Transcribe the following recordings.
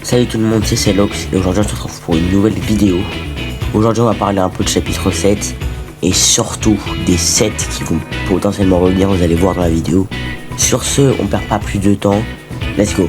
Salut tout le monde, c'est Celox et aujourd'hui on se retrouve pour une nouvelle vidéo. Aujourd'hui on va parler un peu de chapitre 7 et surtout des 7 qui vont potentiellement revenir, vous allez voir dans la vidéo. Sur ce, on perd pas plus de temps, let's go.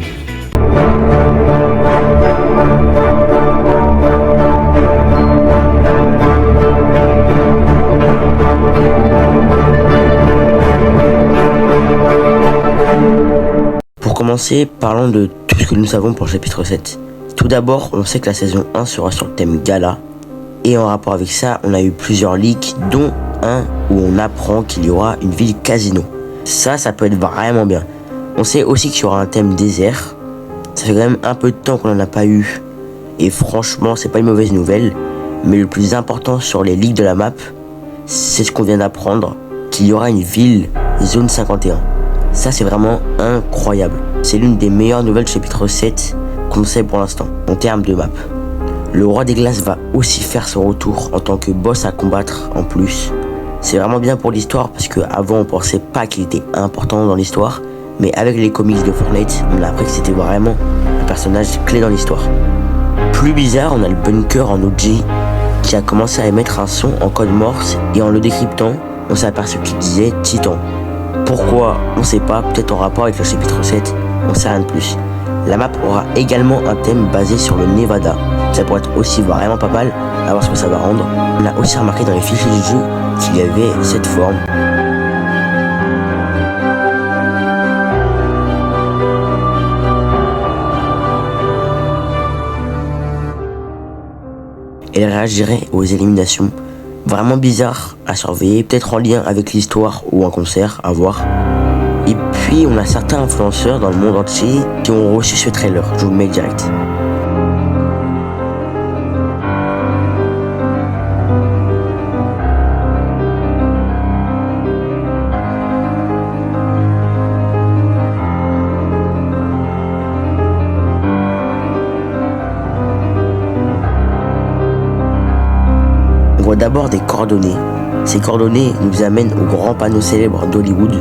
Pour commencer, parlons de tout ce que nous savons pour le chapitre 7. Tout d'abord, on sait que la saison 1 sera sur le thème gala. Et en rapport avec ça, on a eu plusieurs leaks, dont un où on apprend qu'il y aura une ville casino. Ça peut être vraiment bien. On sait aussi qu'il y aura un thème désert. Ça fait quand même un peu de temps qu'on n'en a pas eu. Et franchement, c'est pas une mauvaise nouvelle. Mais le plus important sur les leaks de la map, c'est ce qu'on vient d'apprendre, qu'il y aura une ville, zone 51. Ça, c'est vraiment incroyable. C'est l'une des meilleures nouvelles du chapitre 7 qu'on sait pour l'instant, en termes de map. Le roi des glaces va aussi faire son retour en tant que boss à combattre en plus. C'est vraiment bien pour l'histoire parce qu'avant on pensait pas qu'il était important dans l'histoire. Mais avec les comics de Fortnite, on a appris que c'était vraiment un personnage clé dans l'histoire. Plus bizarre, on a le bunker en OG qui a commencé à émettre un son en code morse et en le décryptant, on s'est aperçu qu'il disait Titan. Pourquoi? On sait pas, peut-être en rapport avec le chapitre 7, on sait rien de plus. La map aura également un thème basé sur le Nevada. Ça pourrait être aussi vraiment pas mal, à voir ce que ça va rendre. On a aussi remarqué dans les fichiers du jeu qu'il y avait cette forme. Elle réagirait aux éliminations. Vraiment bizarre à surveiller, peut-être en lien avec l'histoire ou un concert, à voir. Et puis on a certains influenceurs dans le monde entier qui ont reçu ce trailer, je vous le mets direct. On voit d'abord des coordonnées. Ces coordonnées nous amènent au grand panneau célèbre d'Hollywood.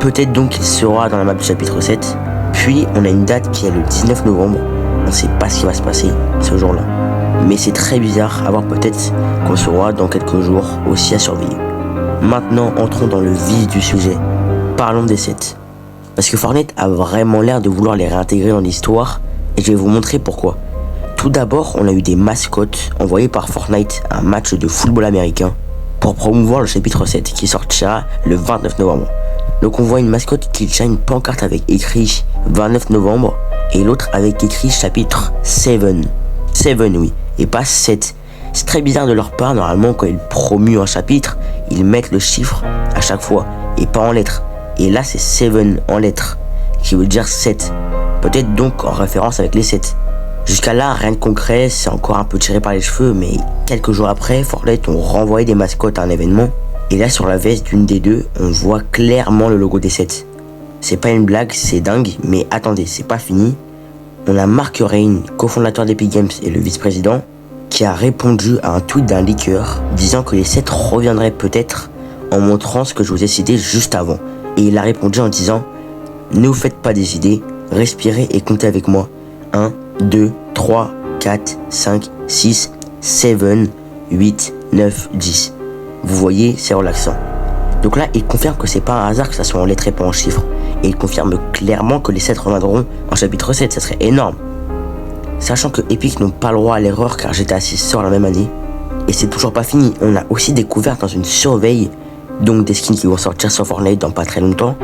Peut-être donc qu'il sera dans la map du chapitre 7. Puis on a une date qui est le 19 novembre. On ne sait pas ce qui va se passer ce jour-là. Mais c'est très bizarre à voir, peut-être qu'on sera dans quelques jours aussi à surveiller. Maintenant entrons dans le vif du sujet. Parlons des 7. Parce que Fortnite a vraiment l'air de vouloir les réintégrer dans l'histoire. Et je vais vous montrer pourquoi. Tout d'abord, on a eu des mascottes envoyées par Fortnite à un match de football américain pour promouvoir le chapitre 7 qui sortira le 29 novembre. Donc on voit une mascotte qui tient une pancarte avec écrit 29 novembre et l'autre avec écrit chapitre 7. 7 oui, et pas 7. C'est très bizarre de leur part, normalement quand ils promuent un chapitre, ils mettent le chiffre à chaque fois et pas en lettres. Et là c'est 7 en lettres, qui veut dire 7. Peut-être donc en référence avec les 7. Jusqu'à là, rien de concret, c'est encore un peu tiré par les cheveux, mais quelques jours après, Fortnite ont renvoyé des mascottes à un événement. Et là, sur la veste d'une des deux, on voit clairement le logo des 7. C'est pas une blague, c'est dingue, mais attendez, c'est pas fini. On a Mark Rein, cofondateur d'Epic Games et le vice-président, qui a répondu à un tweet d'un leaker disant que les 7 reviendraient peut-être en montrant ce que je vous ai cité juste avant. Et il a répondu en disant « Ne vous faites pas des idées, respirez et comptez avec moi. 1, 2, 3, 4, 5, 6, 7, 8, 9, 10. Vous voyez, c'est relaxant. Donc là, il confirme que c'est pas un hasard que ça soit en lettres et pas en chiffres. Et il confirme clairement que les 7 reviendront en chapitre 7, ça serait énorme. Sachant que Epic n'ont pas le droit à l'erreur car GTA 6 sort la même année. Et c'est toujours pas fini, on a aussi découvert dans une surveille, donc des skins qui vont sortir sur Fortnite dans pas très longtemps,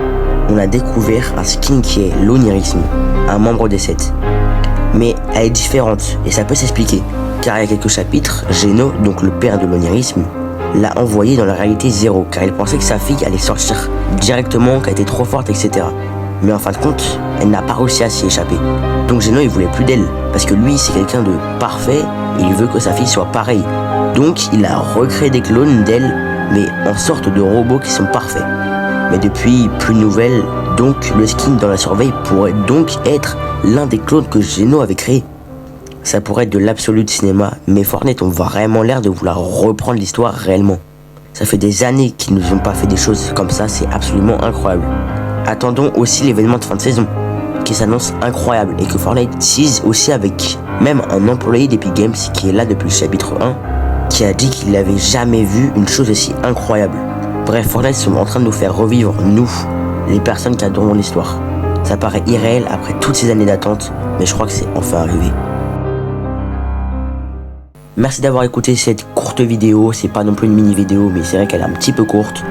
on a découvert un skin qui est l'Onirisme, un membre des 7. Mais elle est différente et ça peut s'expliquer, car il y a quelques chapitres, Geno, donc le père de l'Onirisme, l'a envoyé dans la réalité 0, car il pensait que sa fille allait sortir directement, qu'elle était trop forte, etc. Mais en fin de compte, elle n'a pas réussi à s'y échapper. Donc Geno il voulait plus d'elle, parce que lui c'est quelqu'un de parfait, et il veut que sa fille soit pareille. Donc il a recréé des clones d'elle, mais en sorte de robots qui sont parfaits. Mais depuis, plus de nouvelles, donc le skin dans la surveille pourrait donc être l'un des clones que Geno avait créé. Ça pourrait être de l'absolu de cinéma, mais Fortnite ont vraiment l'air de vouloir reprendre l'histoire réellement. Ça fait des années qu'ils nous ont pas fait des choses comme ça, c'est absolument incroyable. Attendons aussi l'événement de fin de saison, qui s'annonce incroyable et que Fortnite tease aussi avec même un employé d'Epic Games qui est là depuis le chapitre 1 qui a dit qu'il n'avait jamais vu une chose aussi incroyable. Bref, Fortnite sont en train de nous faire revivre, nous, les personnes qui adorent l'histoire. Ça paraît irréel après toutes ces années d'attente, mais je crois que c'est enfin arrivé. Merci d'avoir écouté cette courte vidéo, c'est pas non plus une mini vidéo, mais c'est vrai qu'elle est un petit peu courte.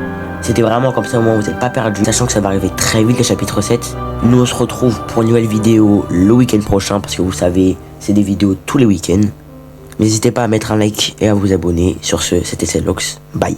C'était vraiment comme ça au moins vous n'êtes pas perdu, sachant que ça va arriver très vite le chapitre 7. Nous on se retrouve pour une nouvelle vidéo le week-end prochain, parce que vous savez, c'est des vidéos tous les week-ends. N'hésitez pas à mettre un like et à vous abonner. Sur ce, c'était Cellox, bye.